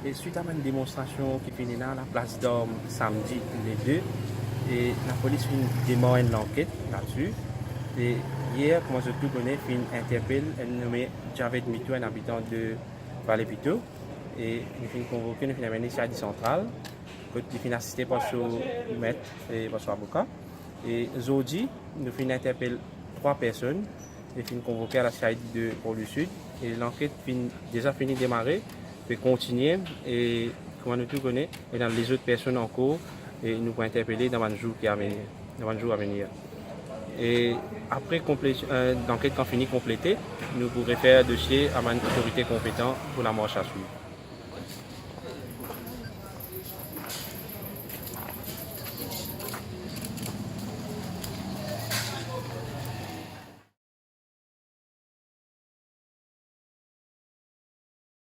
Et suite à une démonstration qui finit là, à la place d'Orme samedi les 2, et la police finit démarrer une enquête là-dessus. Et hier, comment je tout connais, fin interpelle, elle nommée Javed Mitou, un habitant de Vallée-Pito. Et nous finit convoqué, nous finit amené ici à la centrale, nous finit assisté par son maître et par son avocat. Et aujourd'hui, nous finit interpelle 3 personnes, et finit convoqué à la CID de Port-du-Sud. Et l'enquête déjà fini de démarrer, peut continuer, et comment nous tout connaît, et dans les autres personnes en cours, et nous pouvons interpeller dans le jour à venir. Et après l'enquête quand fini complétée, nous pourrons faire dossier à une autorité compétente pour la marche à suivre.